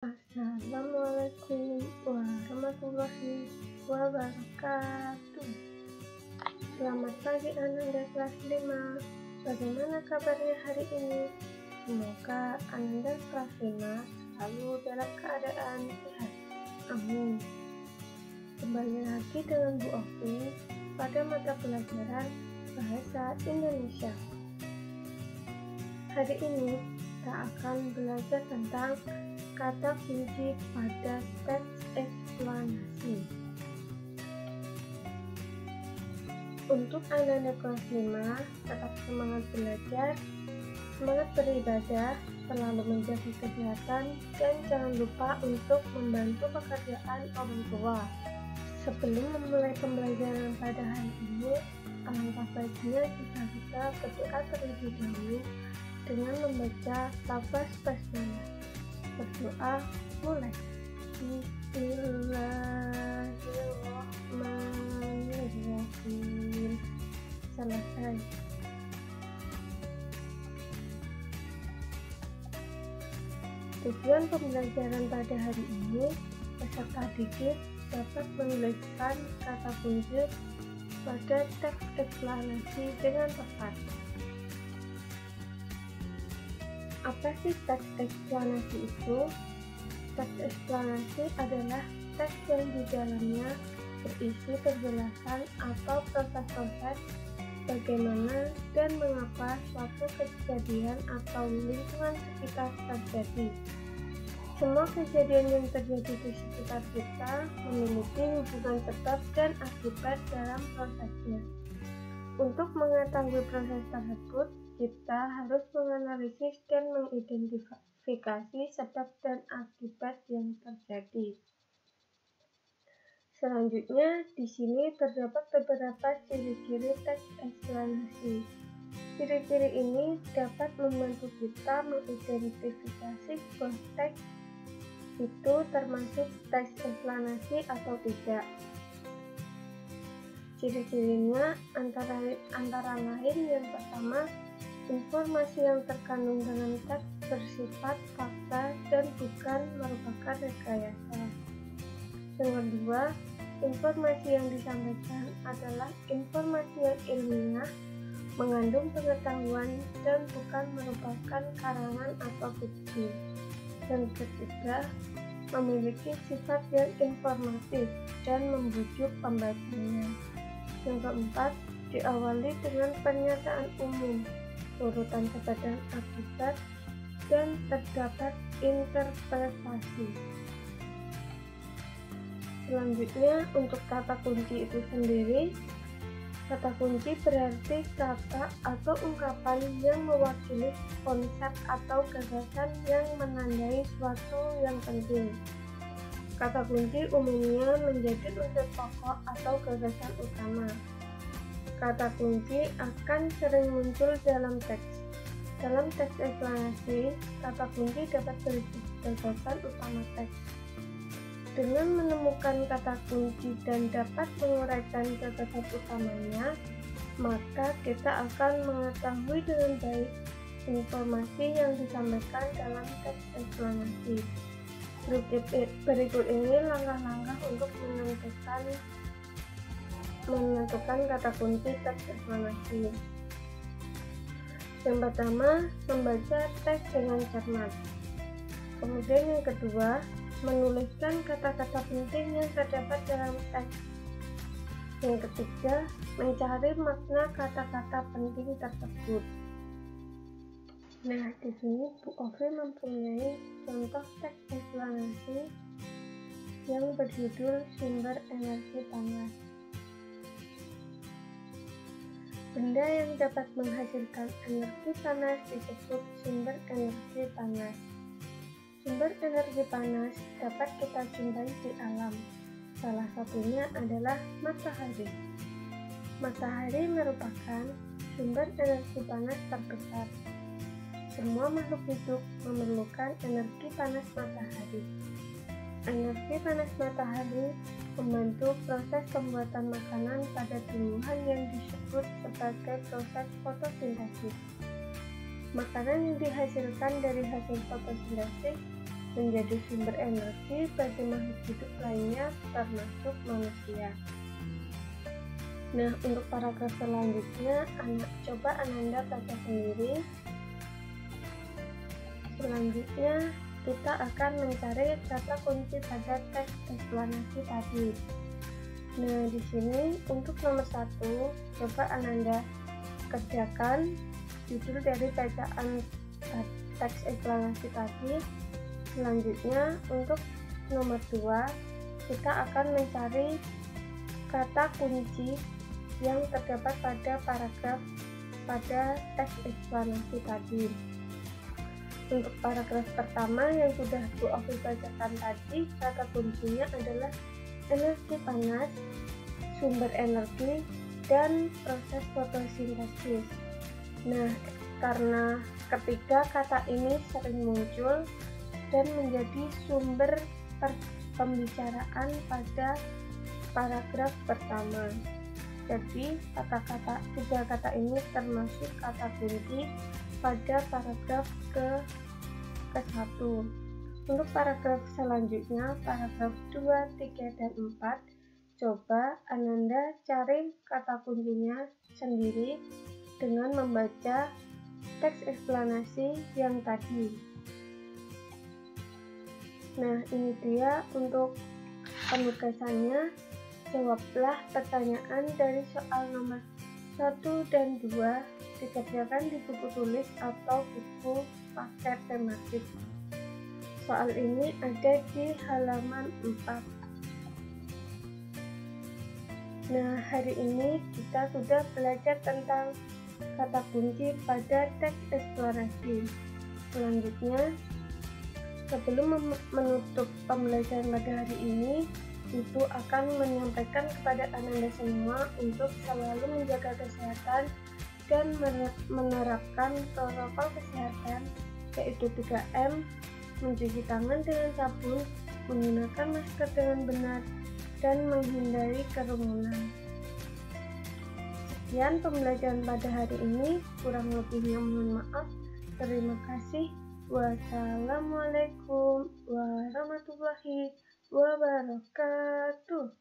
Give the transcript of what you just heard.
Assalamualaikum warahmatullahi wabarakatuh. Selamat pagi Ananda kelas 5. Bagaimana kabarnya hari ini? Semoga Ananda kelas 5 selalu dalam keadaan sehat. Amin. Kembali lagi dengan Bu Ovi pada mata pelajaran Bahasa Indonesia. Hari ini kita akan belajar tentang kata kunci pada teks eksplanasi. Untuk Anda kelas 5, tetap semangat belajar, semangat beribadah, selalu menjaga kesehatan, dan jangan lupa untuk membantu pekerjaan orang tua. Sebelum memulai pembelajaran pada hari ini, alangkah baiknya jika kita berdoa terlebih dahulu dengan membaca lafaz basmalah. Berdoa mulai. Bismillahirrahmanirrahim. Selesai. Tujuan pembelajaran pada hari ini, peserta didik dapat menuliskan kata kunci pada teks eksplanasi dengan tepat. Apa sih teks eksplanasi itu? Teks eksplanasi adalah teks yang di dalamnya berisi penjelasan atau proses-proses bagaimana dan mengapa suatu kejadian atau lingkungan sekitar terjadi. Semua kejadian yang terjadi di sekitar kita memiliki hubungan sebab dan akibat dalam prosesnya. Untuk mengetahui proses tersebut, kita harus menganalisis dan mengidentifikasi sebab dan akibat yang terjadi. Selanjutnya, di sini terdapat beberapa ciri-ciri teks eksplanasi. Ciri-ciri ini dapat membantu kita mengidentifikasi sebuah teks itu termasuk teks eksplanasi atau tidak. Ciri-cirinya antara lain yang pertama, informasi yang terkandung dalam teks bersifat fakta dan bukan merupakan rekayasa. Yang kedua, informasi yang disampaikan adalah informasi yang ilmiah, mengandung pengetahuan dan bukan merupakan karangan atau fiksi. Yang ketiga, memiliki sifat yang informatif dan membujuk pembacanya. Yang keempat, diawali dengan pernyataan umum, urutan sebab dan akibat, dan terdapat interpretasi. Selanjutnya, untuk kata kunci itu sendiri, kata kunci berarti kata atau ungkapan yang mewakili konsep atau gagasan yang menandai suatu yang penting. Kata kunci umumnya menjadi unsur pokok atau gagasan utama. Kata kunci akan sering muncul dalam teks. Dalam teks eksplanasi, kata kunci dapat berisi gagasan utama teks. Dengan menemukan kata kunci dan dapat menguraikan gagasan utamanya, maka kita akan mengetahui dengan baik informasi yang disampaikan dalam teks eksplanasi. Berikut ini langkah-langkah untuk menentukan kata kunci teks eksplanasi. Yang pertama, membaca teks dengan cermat. Kemudian yang kedua, menuliskan kata-kata penting yang terdapat dalam teks. Yang ketiga, mencari makna kata-kata penting tersebut. Nah, di sini Bu Ovi mempunyai contoh teks eksplanasi yang berjudul sumber energi panas. Benda yang dapat menghasilkan energi panas disebut sumber energi panas. Sumber energi panas dapat kita jumpai di alam. Salah satunya adalah matahari. Matahari merupakan sumber energi panas terbesar. Semua makhluk hidup memerlukan energi panas matahari. Energi panas matahari membantu proses pembuatan makanan pada tumbuhan yang disebut sebagai proses fotosintesis. Makanan yang dihasilkan dari hasil fotosintesis menjadi sumber energi bagi makhluk hidup lainnya termasuk manusia. Nah, untuk paragraf selanjutnya, coba Ananda baca sendiri. Selanjutnya, kita akan mencari kata kunci pada teks eksplanasi tadi. Nah, di sini untuk nomor 1, coba Ananda kerjakan judul dari bacaan teks eksplanasi tadi. Selanjutnya, untuk nomor 2, kita akan mencari kata kunci yang terdapat pada paragraf pada teks eksplanasi tadi. Untuk paragraf pertama yang sudah Bu Ovi bacakan tadi, kata kuncinya adalah energi panas, sumber energi, dan proses fotosintesis. Nah, karena ketiga kata ini sering muncul dan menjadi sumber pembicaraan pada paragraf pertama. Jadi, tiga kata ini termasuk kata kunci pada paragraf ke-1. Untuk paragraf selanjutnya, paragraf 2, 3, dan 4, coba Ananda cari kata kuncinya sendiri dengan membaca teks eksplanasi yang tadi. Nah, ini dia untuk penugasannya. Jawablah pertanyaan dari soal nomor 1 dan 2 dikerjakan di buku tulis atau buku paket tematik. Soal ini ada di halaman 4. Nah, hari ini kita sudah belajar tentang kata kunci pada teks eksplorasi. Selanjutnya, sebelum menutup pembelajaran pada hari ini, Ibu akan menyampaikan kepada Ananda semua untuk selalu menjaga kesehatan dan menerapkan protokol kesehatan, yaitu 3M, mencuci tangan dengan sabun, menggunakan masker dengan benar, dan menghindari kerumunan. Sekian pembelajaran pada hari ini, kurang lebihnya mohon maaf. Terima kasih. Wassalamualaikum warahmatullahi wabarakatuh.